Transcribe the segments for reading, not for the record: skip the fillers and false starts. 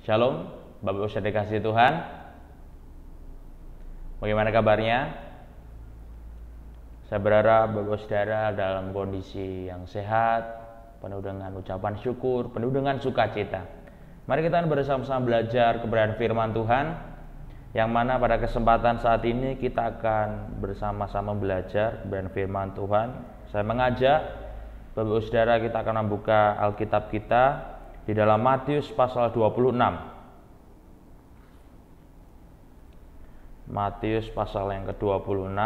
Shalom, Bapak Ibu saudara dikasihi Tuhan. Bagaimana kabarnya? Saya berharap Bapak Ibu saudara dalam kondisi yang sehat, penuh dengan ucapan syukur, penuh dengan sukacita. Mari kita bersama-sama belajar kebenaran firman Tuhan, yang mana pada kesempatan saat ini kita akan bersama-sama belajar kebenaran firman Tuhan. Saya mengajak Bapak Ibu saudara, kita akan membuka Alkitab kita di dalam Matius pasal 26. Matius pasal yang ke-26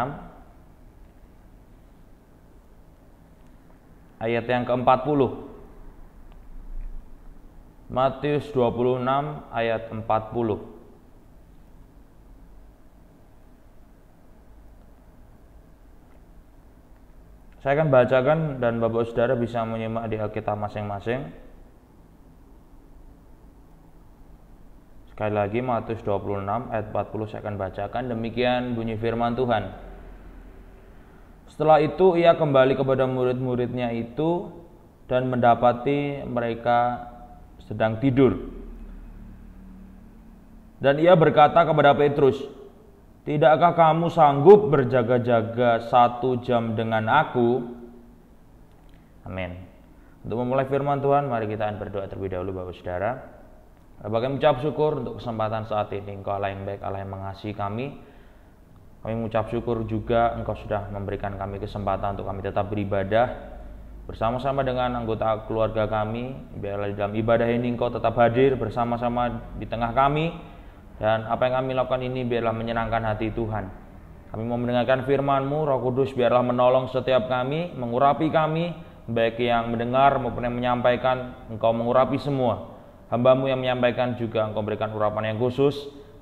ayat yang ke-40. Matius 26 ayat 40. Saya akan bacakan dan Bapak saudara bisa menyimak di Alkitab masing-masing. Sekali lagi Matius 26 ayat 40 saya akan bacakan. Demikian bunyi firman Tuhan. Setelah itu ia kembali kepada murid-muridnya itu dan mendapati mereka sedang tidur. Dan ia berkata kepada Petrus, "Tidakkah kamu sanggup berjaga-jaga 1 jam dengan aku?" Amin. Untuk memulai firman Tuhan, mari kita berdoa terlebih dahulu Bapak saudara. Kami mengucap syukur untuk kesempatan saat ini. Engkau Allah yang baik, Allah yang mengasihi kami. Kami mengucap syukur juga Engkau sudah memberikan kami kesempatan untuk kami tetap beribadah bersama-sama dengan anggota keluarga kami. Biarlah di dalam ibadah ini Engkau tetap hadir bersama-sama di tengah kami. Dan apa yang kami lakukan ini biarlah menyenangkan hati Tuhan. Kami mau mendengarkan firman-Mu, Roh Kudus biarlah menolong setiap kami, mengurapi kami, baik yang mendengar maupun yang menyampaikan. Engkau mengurapi semua. Hamba-Mu yang menyampaikan juga Engkau berikan urapan yang khusus,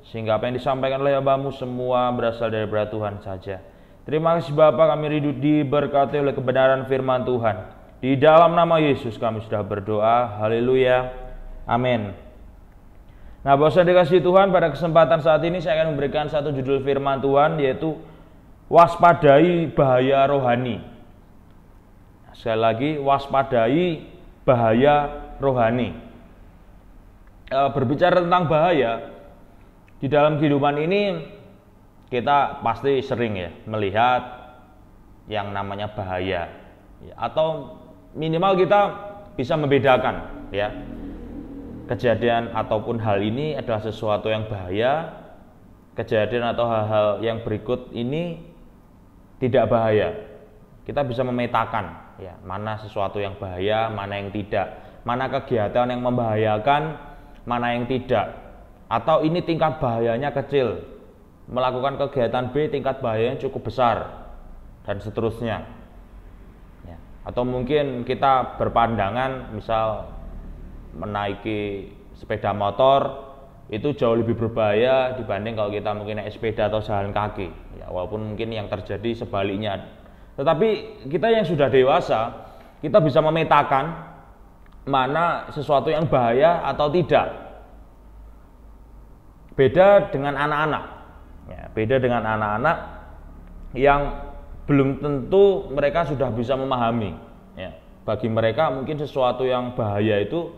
sehingga apa yang disampaikan oleh hamba-Mu semua berasal dari Tuhan saja. Terima kasih Bapa, kami rindu diberkati oleh kebenaran firman Tuhan. Di dalam nama Yesus kami sudah berdoa. Haleluya. Amin. Nah, Bapak saudara dikasihi Tuhan, pada kesempatan saat ini saya akan memberikan satu judul firman Tuhan, yaitu waspadai bahaya rohani. Sekali lagi, waspadai bahaya rohani. Berbicara tentang bahaya di dalam kehidupan ini, kita pasti sering ya melihat yang namanya bahaya, atau minimal kita bisa membedakan ya kejadian ataupun hal ini adalah sesuatu yang bahaya, kejadian atau hal-hal yang berikut ini tidak bahaya. Kita bisa memetakan ya mana sesuatu yang bahaya, mana yang tidak, mana kegiatan yang membahayakan, mana yang tidak, atau ini tingkat bahayanya kecil, melakukan kegiatan B tingkat bahayanya cukup besar, dan seterusnya ya. Atau mungkin kita berpandangan misal menaiki sepeda motor itu jauh lebih berbahaya dibanding kalau kita mungkin naik sepeda atau jalan kaki ya, walaupun mungkin yang terjadi sebaliknya. Tetapi kita yang sudah dewasa, kita bisa memetakan mana sesuatu yang bahaya atau tidak. Beda dengan anak-anak ya, beda dengan anak-anak yang belum tentu mereka sudah bisa memahami ya. Bagi mereka mungkin sesuatu yang bahaya itu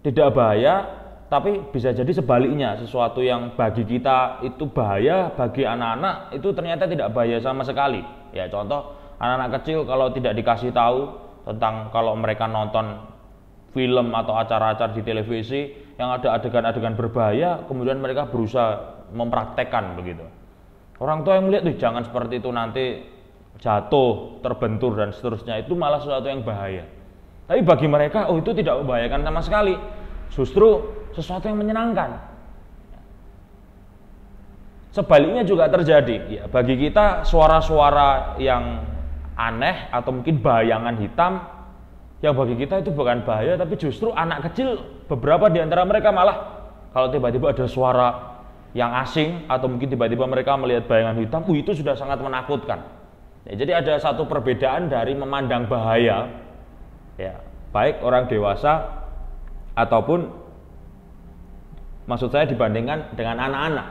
tidak bahaya, tapi bisa jadi sebaliknya, sesuatu yang bagi kita itu bahaya, bagi anak-anak itu ternyata tidak bahaya sama sekali ya. Contoh, anak-anak kecil kalau tidak dikasih tahu tentang, kalau mereka nonton film atau acara-acara di televisi yang ada adegan-adegan berbahaya, kemudian mereka berusaha mempraktekkan begitu. Orang tua yang melihat, tuh jangan seperti itu, nanti jatuh, terbentur dan seterusnya, itu malah sesuatu yang bahaya. Tapi bagi mereka, itu tidak membahayakan sama sekali, justru sesuatu yang menyenangkan. Sebaliknya juga terjadi ya, bagi kita suara-suara yang aneh atau mungkin bayangan hitam yang bagi kita itu bukan bahaya, tapi justru anak kecil beberapa di antara mereka malah kalau tiba-tiba ada suara yang asing atau mungkin tiba-tiba mereka melihat bayangan hitam, itu sudah sangat menakutkan ya. Jadi ada satu perbedaan dari memandang bahaya ya, baik orang dewasa ataupun maksud saya dibandingkan dengan anak-anak.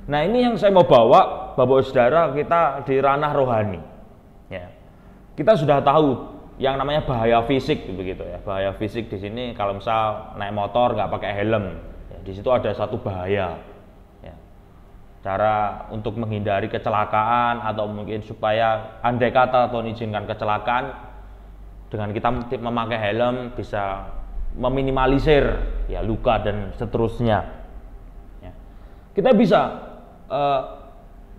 Nah, ini yang saya mau bawa Bapak Saudara kita di ranah rohani ya. Kita sudah tahu yang namanya bahaya fisik begitu ya. Bahaya fisik di sini kalau misal naik motor nggak pakai helm, ya, di situ ada satu bahaya. Ya. Cara untuk menghindari kecelakaan atau mungkin supaya andai kata atau izinkan kecelakaan, dengan kita memakai helm bisa meminimalisir ya luka dan seterusnya. Ya. Kita bisa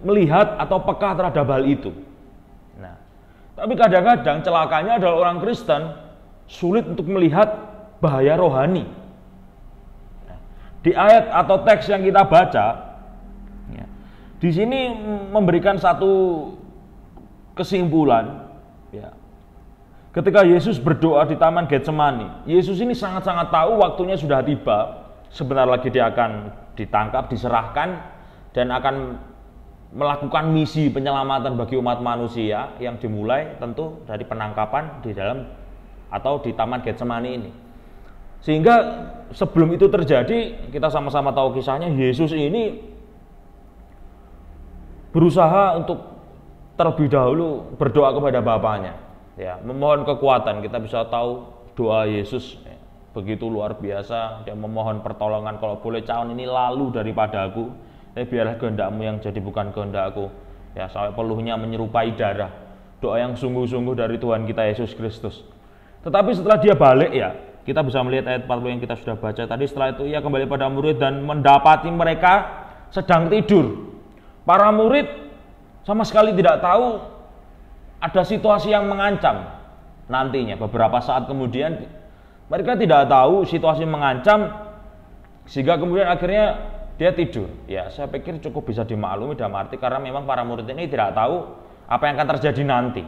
melihat atau peka terhadap hal itu. Nah, tapi kadang-kadang celakanya adalah orang Kristen sulit untuk melihat bahaya rohani. Nah, di ayat atau teks yang kita baca, ya, di sini memberikan satu kesimpulan. Ya, ketika Yesus berdoa di Taman Getsemani, Yesus ini sangat-sangat tahu waktunya sudah tiba. Sebentar lagi dia akan ditangkap, diserahkan, dan akan melakukan misi penyelamatan bagi umat manusia yang dimulai tentu dari penangkapan di dalam atau di Taman Getsemani ini. Sehingga sebelum itu terjadi, kita sama-sama tahu kisahnya, Yesus ini berusaha untuk terlebih dahulu berdoa kepada Bapaknya, ya, memohon kekuatan. Kita bisa tahu doa Yesus ya, begitu luar biasa. Dia memohon pertolongan, kalau boleh cawan ini lalu daripada aku, tapi biarlah kehendakmu yang jadi bukan kehendakku. Ya, sampai peluhnya menyerupai darah. Doa yang sungguh-sungguh dari Tuhan kita Yesus Kristus. Tetapi setelah dia balik ya, kita bisa melihat ayat 40 yang kita sudah baca tadi. Setelah itu ia kembali pada murid dan mendapati mereka sedang tidur. Para murid sama sekali tidak tahu ada situasi yang mengancam nantinya. Beberapa saat kemudian mereka tidak tahu situasi mengancam, sehingga kemudian akhirnya dia tidur. Ya, saya pikir cukup bisa dimaklumi dalam arti karena memang para murid ini tidak tahu apa yang akan terjadi nanti.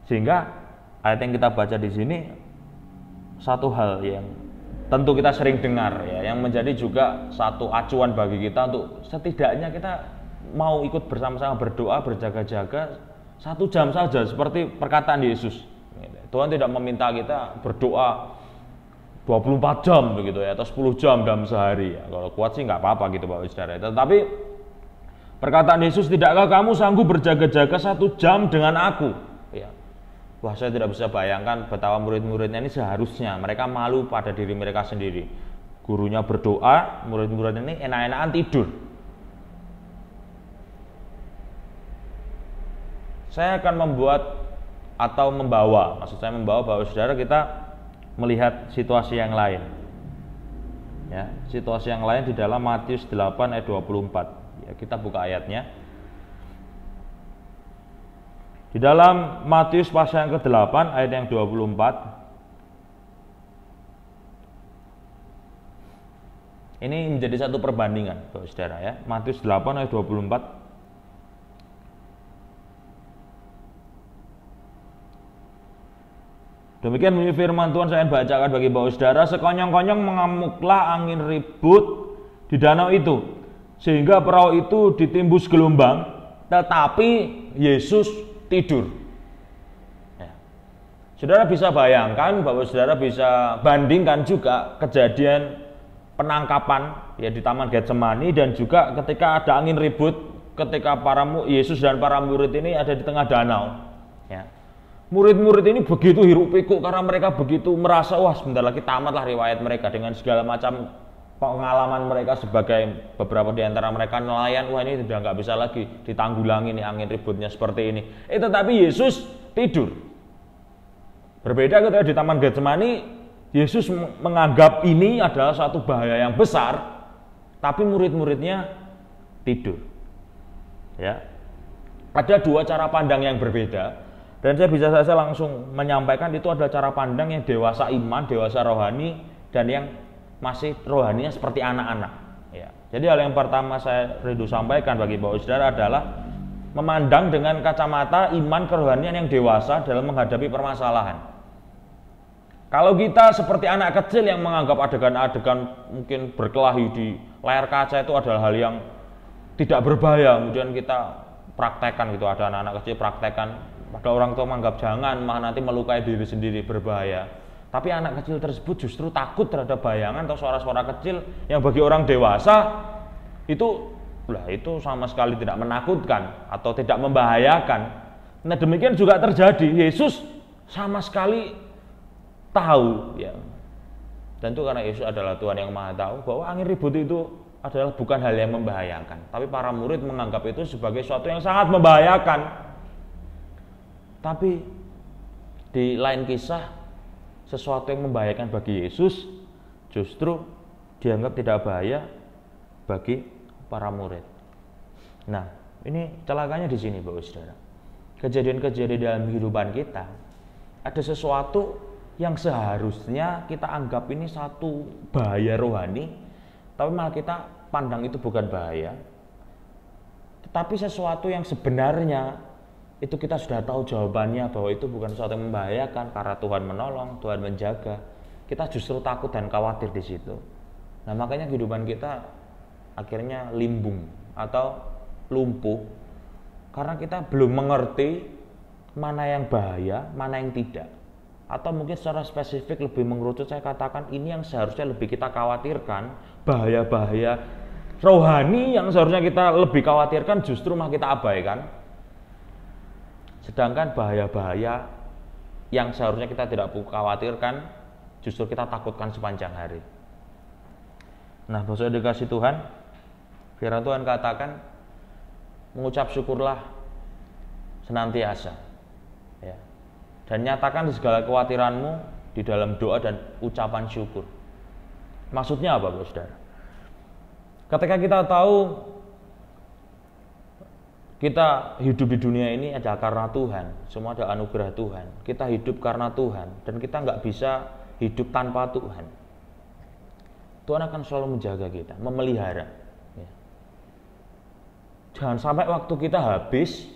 Sehingga ayat yang kita baca di sini satu hal yang tentu kita sering dengar ya, yang menjadi juga satu acuan bagi kita untuk setidaknya kita mau ikut bersama-sama berdoa, berjaga-jaga 1 jam saja seperti perkataan Yesus. Tuhan tidak meminta kita berdoa 24 jam begitu ya, atau 10 jam dalam sehari ya. Kalau kuat sih nggak apa-apa gitu Bapak Saudara. Tetapi perkataan Yesus, tidakkah kamu sanggup berjaga-jaga 1 jam dengan aku? Ya. Wah, saya tidak bisa bayangkan betapa murid-muridnya ini seharusnya mereka malu pada diri mereka sendiri. Gurunya berdoa, murid-murid ini enak-enakan tidur. Saya akan membuat atau membawa, maksud saya membawa Bapak Saudara kita melihat situasi yang lain. Ya, situasi yang lain di dalam Matius 8 ayat 24. Ya, kita buka ayatnya. Di dalam Matius pasal yang ke-8 ayat yang 24. Ini menjadi satu perbandingan, Bapak Saudara ya. Matius 8 ayat 24. Demikian bunyi firman Tuhan, saya bacakan bagi Bapak Saudara. Sekonyong-konyong mengamuklah angin ribut di danau itu, sehingga perahu itu ditimbus gelombang, tetapi Yesus tidur. Ya. Saudara bisa bayangkan, Bapak Saudara bisa bandingkan juga kejadian penangkapan ya di Taman Getsemani dan juga ketika ada angin ribut, ketika Yesus dan para murid ini ada di tengah danau. Ya. Murid-murid ini begitu hiruk pikuk karena mereka begitu merasa, wah sebentar lagi tamatlah riwayat mereka dengan segala macam pengalaman mereka sebagai beberapa di antara mereka nelayan. Wah, ini sudah nggak bisa lagi ditanggulangi nih angin ributnya seperti ini. Tetapi Yesus tidur. Berbeda ketika di Taman Getsemani, Yesus menganggap ini adalah suatu bahaya yang besar, tapi murid-muridnya tidur. Ya, ada dua cara pandang yang berbeda. Dan saya bisa saja langsung menyampaikan itu adalah cara pandang yang dewasa iman, dewasa rohani, dan yang masih rohaninya seperti anak-anak. Ya. Jadi hal yang pertama saya rindu sampaikan bagi Bapak Saudara adalah memandang dengan kacamata iman kerohanian yang dewasa dalam menghadapi permasalahan. Kalau kita seperti anak kecil yang menganggap adegan-adegan mungkin berkelahi di layar kaca itu adalah hal yang tidak berbahaya, kemudian kita praktekkan gitu, ada anak-anak kecil praktekkan. Pada orang tua menganggap jangan, malah nanti melukai diri sendiri, berbahaya. Tapi anak kecil tersebut justru takut terhadap bayangan atau suara-suara kecil yang bagi orang dewasa itu sama sekali tidak menakutkan atau tidak membahayakan. Nah demikian juga terjadi. Yesus sama sekali tahu ya. Dan itu karena Yesus adalah Tuhan yang Maha tahu bahwa angin ribut itu adalah bukan hal yang membahayakan. Tapi para murid menganggap itu sebagai sesuatu yang sangat membahayakan. Tapi di lain kisah, sesuatu yang membahayakan bagi Yesus justru dianggap tidak bahaya bagi para murid. Nah, ini celakanya di sini, Bapak Saudara. Kejadian-kejadian dalam kehidupan kita, ada sesuatu yang seharusnya kita anggap ini satu bahaya rohani, tapi malah kita pandang itu bukan bahaya. Tetapi sesuatu yang sebenarnya itu kita sudah tahu jawabannya bahwa itu bukan sesuatu yang membahayakan karena Tuhan menolong, Tuhan menjaga. Kita justru takut dan khawatir di situ. Nah, makanya kehidupan kita akhirnya limbung atau lumpuh karena kita belum mengerti mana yang bahaya, mana yang tidak. Atau mungkin secara spesifik lebih mengerucut saya katakan ini yang seharusnya lebih kita khawatirkan, bahaya-bahaya rohani yang seharusnya kita lebih khawatirkan justru malah kita abaikan. Sedangkan bahaya-bahaya yang seharusnya kita tidak perlu khawatirkan justru kita takutkan sepanjang hari. Nah, Bapak dikasih Tuhan, firman Tuhan katakan mengucap syukurlah senantiasa ya. Dan nyatakan segala kekhawatiranmu di dalam doa dan ucapan syukur. Maksudnya apa, Bapak Saudara? Ketika kita tahu kita hidup di dunia ini adalah karena Tuhan, semua adalah anugerah Tuhan. Kita hidup karena Tuhan dan kita nggak bisa hidup tanpa Tuhan. Tuhan akan selalu menjaga kita, memelihara. Ya. Jangan sampai waktu kita habis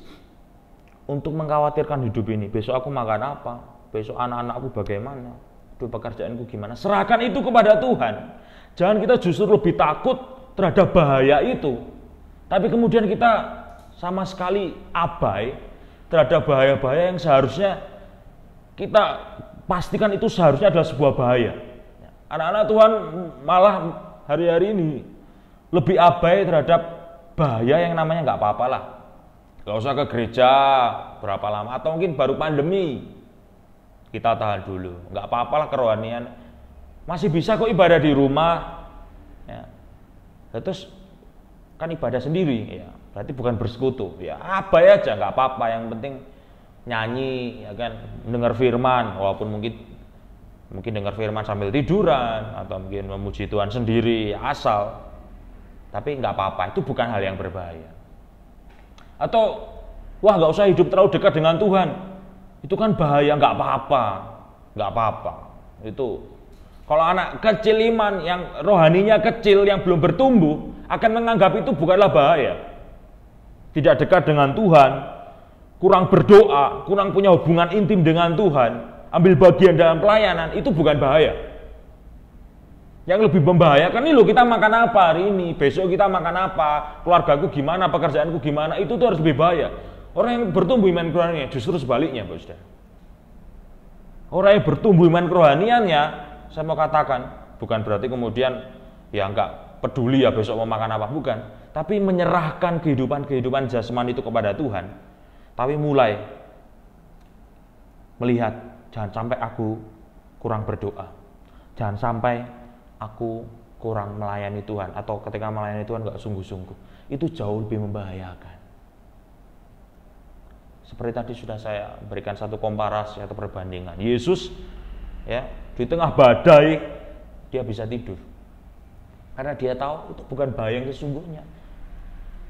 untuk mengkhawatirkan hidup ini. Besok aku makan apa? Besok anak-anakku bagaimana? Pekerjaanku gimana? Serahkan itu kepada Tuhan. Jangan kita justru lebih takut terhadap bahaya itu. Tapi kemudian kita sama sekali abai terhadap bahaya-bahaya yang seharusnya kita pastikan itu seharusnya adalah sebuah bahaya. Anak-anak Tuhan malah hari-hari ini lebih abai terhadap bahaya yang namanya nggak apa-apa lah. Gak usah ke gereja berapa lama, atau mungkin baru pandemi kita tahan dulu, nggak apa-apa lah kerohanian, masih bisa kok ibadah di rumah ya. Terus kan ibadah sendiri ya, berarti bukan bersekutu ya, abai aja nggak apa-apa, yang penting nyanyi ya kan, mendengar firman, walaupun mungkin dengar firman sambil tiduran atau mungkin memuji Tuhan sendiri asal, tapi nggak apa-apa, itu bukan hal yang berbahaya. Atau wah nggak usah hidup terlalu dekat dengan Tuhan, itu kan bahaya, nggak apa-apa. Itu kalau anak kecil iman yang rohaninya kecil yang belum bertumbuh akan menganggap itu bukanlah bahaya. Tidak dekat dengan Tuhan, kurang berdoa, kurang punya hubungan intim dengan Tuhan, ambil bagian dalam pelayanan, itu bukan bahaya. Yang lebih membahayakan ini loh, kita makan apa hari ini, besok kita makan apa, keluargaku gimana, pekerjaanku gimana, itu tuh harus lebih bahaya. Orang yang bertumbuh iman kerohaniannya justru sebaliknya, Bapak Saudara. Orang yang bertumbuh iman kerohaniannya, saya mau katakan, bukan berarti kemudian ya enggak peduli ya besok mau makan apa, bukan. Tapi menyerahkan kehidupan jasmani itu kepada Tuhan. Tapi mulai melihat, jangan sampai aku kurang berdoa, jangan sampai aku kurang melayani Tuhan, atau ketika melayani Tuhan gak sungguh-sungguh, itu jauh lebih membahayakan. Seperti tadi sudah saya berikan satu komparasi atau perbandingan. Yesus ya di tengah badai dia bisa tidur karena dia tahu itu bukan bahaya yang sesungguhnya.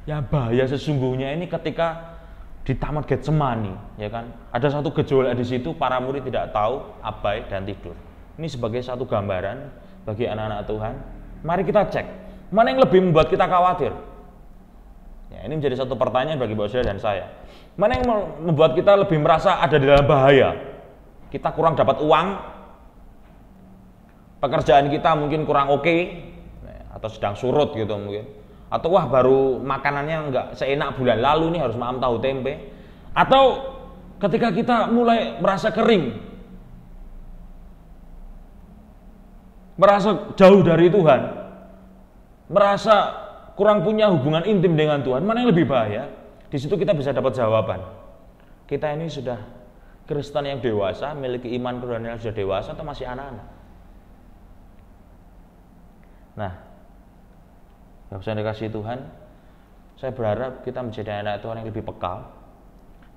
Ya bahaya sesungguhnya ini ketika di Taman Getsemani, ya kan, ada satu gejolak di situ, para murid tidak tahu, abai dan tidur. Ini sebagai satu gambaran bagi anak-anak Tuhan. Mari kita cek mana yang lebih membuat kita khawatir. Ya, ini menjadi satu pertanyaan bagi Bapak Saudara dan saya. Mana yang membuat kita lebih merasa ada di dalam bahaya? Kita kurang dapat uang, pekerjaan kita mungkin kurang oke, atau sedang surut gitu mungkin. Atau wah baru makanannya nggak seenak bulan lalu nih, harus makan tahu tempe. Atau ketika kita mulai merasa kering, merasa jauh dari Tuhan, merasa kurang punya hubungan intim dengan Tuhan, mana yang lebih bahaya? Di situ kita bisa dapat jawaban. kita ini sudah Kristen yang dewasa, memiliki iman kerohanian yang sudah dewasa, atau masih anak-anak? Nah, yang saya dikasih Tuhan, saya berharap kita menjadi anak Tuhan yang lebih peka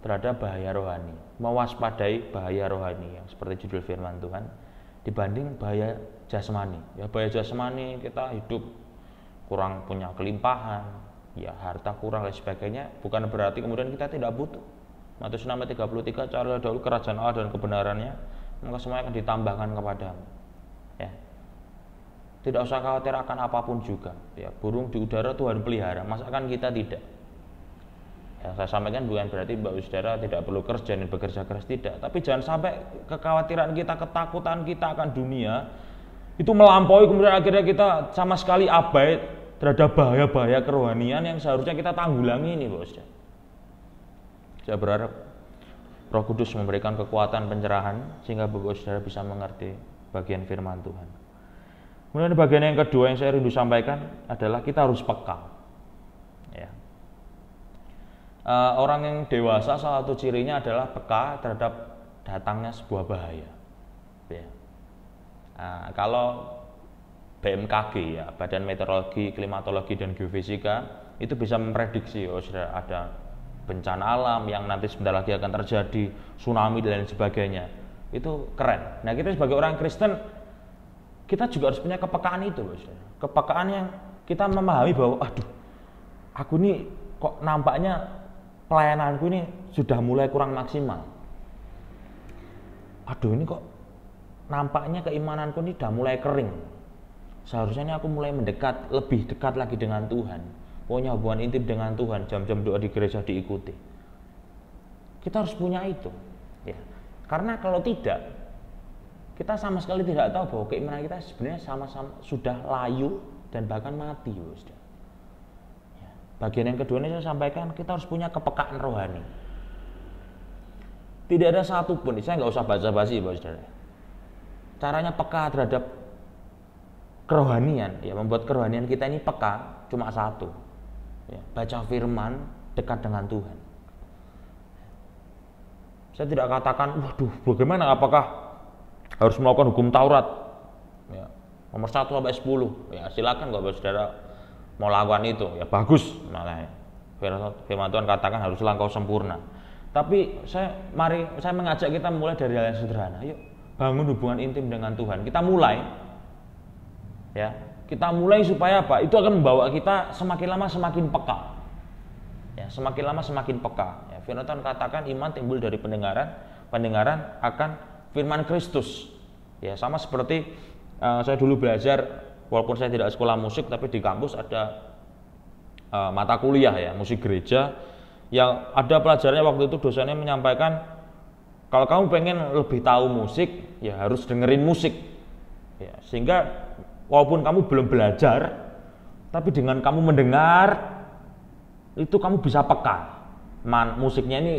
terhadap bahaya rohani, mewaspadai bahaya rohani yang seperti judul firman Tuhan, dibanding bahaya jasmani. Ya, bahaya jasmani kita hidup kurang punya kelimpahan, ya harta kurang dan sebagainya, bukan berarti kemudian kita tidak butuh. Matius 6:33, carilah dahulu kerajaan Allah dan kebenarannya, maka semuanya akan ditambahkan kepadamu. Ya. Tidak usah khawatir akan apapun juga. Ya, burung di udara Tuhan pelihara, masakan kita tidak? Ya, saya sampaikan bukan berarti Bapak Saudara tidak perlu kerja dan bekerja keras, tidak. Tapi jangan sampai kekhawatiran kita, ketakutan kita akan dunia itu melampaui, kemudian akhirnya kita sama sekali abai terhadap bahaya-bahaya kerohanian yang seharusnya kita tanggulangi ini, Bapak Saudara. Saya berharap Roh Kudus memberikan kekuatan pencerahan sehingga Bapak Saudara bisa mengerti bagian firman Tuhan. Kemudian bagian yang kedua yang saya rindu sampaikan adalah kita harus peka. Ya. Orang yang dewasa salah satu cirinya adalah peka terhadap datangnya sebuah bahaya. Ya. Kalau BMKG, ya, Badan Meteorologi, Klimatologi dan Geofisika, itu bisa memprediksi, sudah ada bencana alam yang nanti sebentar lagi akan terjadi, tsunami dan lain sebagainya. Itu keren. Nah, kita sebagai orang Kristen, kita juga harus punya kepekaan itu, saudara. Kepekaan yang kita memahami bahwa, aduh, aku ini kok nampaknya pelayananku ini sudah mulai kurang maksimal. Aduh, ini kok nampaknya keimananku ini sudah mulai kering. Seharusnya ini aku mulai mendekat, lebih dekat lagi dengan Tuhan. Pokoknya hubungan intim dengan Tuhan, jam-jam doa di gereja diikuti. Kita harus punya itu. Ya. Karena kalau tidak, kita sama sekali tidak tahu bahwa keimanan kita sebenarnya sama-sama sudah layu dan bahkan mati. Ya. Bagian yang kedua ini saya sampaikan, kita harus punya kepekaan rohani. Tidak ada satupun, saya nggak usah basa-basi, saudara. Caranya peka terhadap kerohanian, ya, membuat kerohanian kita ini peka cuma satu, ya, baca firman, dekat dengan Tuhan. Saya tidak katakan, waduh, bagaimana, apakah harus melakukan hukum Taurat, ya, nomor 1 sampai 10, ya silakan Bapak Saudara mau lakukan itu, ya bagus, malah firman Tuhan katakan haruslah engkau sempurna. Tapi saya mengajak kita mulai dari hal yang sederhana. Yuk bangun hubungan intim dengan Tuhan. Kita mulai, ya, kita mulai supaya apa? Itu akan membawa kita semakin lama semakin peka. Ya, semakin lama semakin peka. Ya, firman Tuhan katakan iman timbul dari pendengaran, pendengaran akan firman Kristus. Ya, sama seperti saya dulu belajar, walaupun saya tidak sekolah musik, tapi di kampus ada mata kuliah, ya, musik gereja, yang ada pelajarannya waktu itu dosennya menyampaikan, kalau kamu pengen lebih tahu musik, ya harus dengerin musik. Ya, sehingga walaupun kamu belum belajar, tapi dengan kamu mendengar, itu kamu bisa peka. Musiknya ini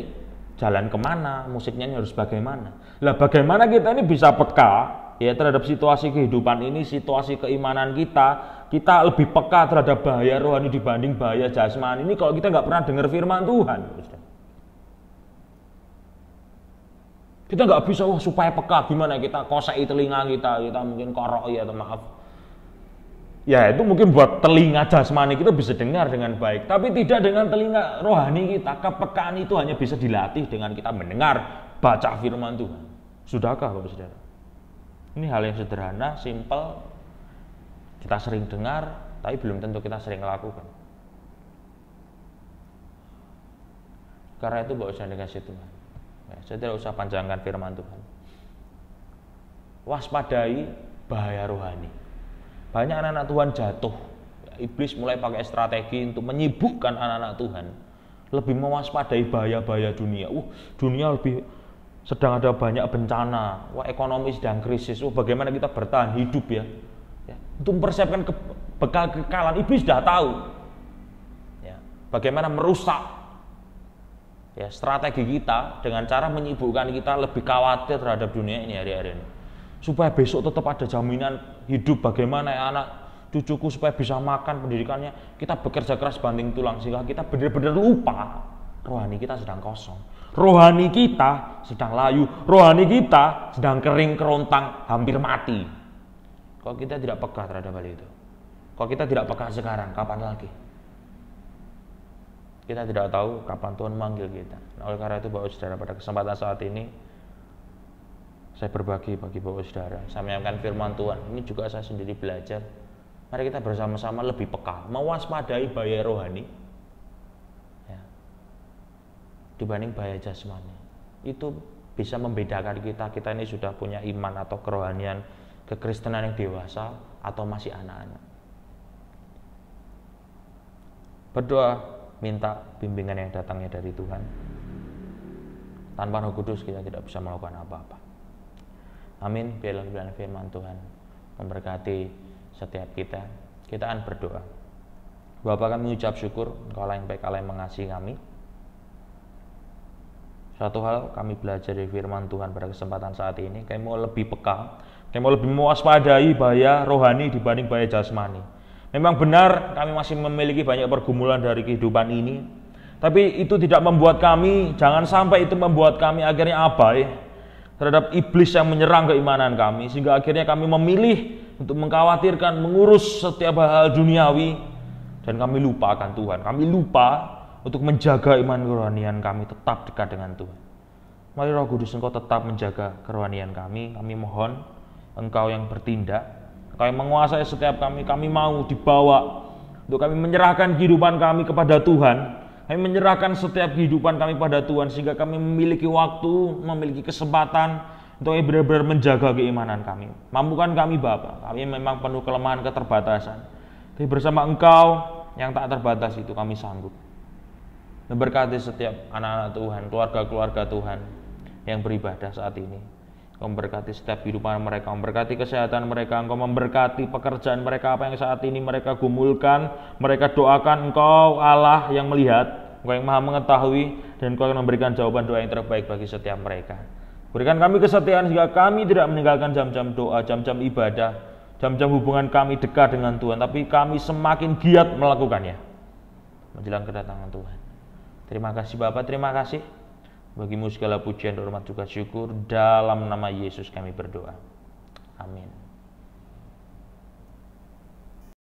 jalan kemana, musiknya ini harus bagaimana. Lah bagaimana kita ini bisa peka, ya, terhadap situasi kehidupan ini, situasi keimanan kita lebih peka terhadap bahaya rohani dibanding bahaya jasmani ini kalau kita nggak pernah dengar firman Tuhan. Kita nggak bisa, supaya peka gimana kita kosei telinga kita mungkin koroi atau maaf. Ya itu mungkin buat telinga jasmani kita bisa dengar dengan baik, tapi tidak dengan telinga rohani kita. Kepekaan itu hanya bisa dilatih dengan kita mendengar, baca firman Tuhan. Sudahkah Bapak Saudara? Ini hal yang sederhana, simpel, kita sering dengar, tapi belum tentu kita sering lakukan. Karena itu Bapak Saudara dikasih Tuhan. Ya, saya tidak usah panjangkan firman Tuhan. Waspadai bahaya rohani. Banyak anak-anak Tuhan jatuh. Iblis mulai pakai strategi untuk menyibukkan anak-anak Tuhan. Lebih mewaspadai bahaya-bahaya dunia. Dunia lebih sedang ada banyak bencana. Ekonomi sedang krisis. Bagaimana kita bertahan hidup, ya. Untuk mempersiapkan bekal kekekalan. Iblis sudah tahu. Ya. Bagaimana merusak, ya, strategi kita dengan cara menyibukkan kita lebih khawatir terhadap dunia ini hari-hari ini. Supaya besok tetap ada jaminan hidup, bagaimana ya anak cucuku supaya bisa makan pendidikannya, kita bekerja keras banting tulang sehingga kita benar-benar lupa rohani kita sedang kosong. Rohani kita sedang layu, rohani kita sedang kering kerontang, hampir mati. Kalau kita tidak peka terhadap hal itu, kalau kita tidak peka sekarang, kapan lagi? Kita tidak tahu kapan Tuhan manggil kita. Nah, oleh karena itu Bapak Saudara, pada kesempatan saat ini saya berbagi bagi Bapak Saudara, saya menyampaikan firman Tuhan. Ini juga saya sendiri belajar. Mari kita bersama-sama lebih peka, mewaspadai bahaya rohani dibanding bahaya jasmani. Itu bisa membedakan kita ini sudah punya iman atau kerohanian, kekristenan yang dewasa atau masih anak-anak. Berdoa, minta bimbingan yang datangnya dari Tuhan. Tanpa Roh Kudus kita tidak bisa melakukan apa-apa. Amin. Biarlah kebenaran firman Tuhan memberkati setiap kita. Kita akan berdoa. Bapa, kami mengucap syukur Engkau yang baik, Allah yang mengasihi kami. Satu hal kami belajar dari firman Tuhan pada kesempatan saat ini, kami mau lebih peka, kami mau lebih mewaspadai bahaya rohani dibanding bahaya jasmani. Memang benar kami masih memiliki banyak pergumulan dari kehidupan ini, tapi itu tidak membuat kami, jangan sampai itu membuat kami akhirnya abai terhadap iblis yang menyerang keimanan kami, sehingga akhirnya kami memilih untuk mengkhawatirkan, mengurus setiap hal duniawi, dan kami lupa akan Tuhan. Kami lupa untuk menjaga iman kerohanian kami tetap dekat dengan Tuhan. Mari Roh Kudus Engkau tetap menjaga kerohanian kami. Kami mohon Engkau yang bertindak, Engkau yang menguasai setiap kami. Kami mau dibawa untuk kami menyerahkan kehidupan kami kepada Tuhan. Kami menyerahkan setiap kehidupan kami pada Tuhan, sehingga kami memiliki waktu, memiliki kesempatan untuk benar-benar menjaga keimanan kami. Mampukan kami Bapa, kami memang penuh kelemahan, keterbatasan. Tapi bersama Engkau yang tak terbatas itu kami sanggup. Memberkati setiap anak-anak Tuhan, keluarga-keluarga Tuhan yang beribadah saat ini. Engkau memberkati setiap kehidupan mereka, memberkati kesehatan mereka, Engkau memberkati pekerjaan mereka, apa yang saat ini mereka gumulkan, mereka doakan. Engkau Allah yang melihat, Engkau yang maha mengetahui, dan Engkau akan memberikan jawaban doa yang terbaik bagi setiap mereka. Berikan kami kesetiaan sehingga kami tidak meninggalkan jam-jam doa, jam-jam ibadah, jam-jam hubungan kami dekat dengan Tuhan, tapi kami semakin giat melakukannya menjelang kedatangan Tuhan. Terima kasih Bapak, terima kasih. Bagimu segala pujian, hormat juga syukur. Dalam nama Yesus kami berdoa. Amin.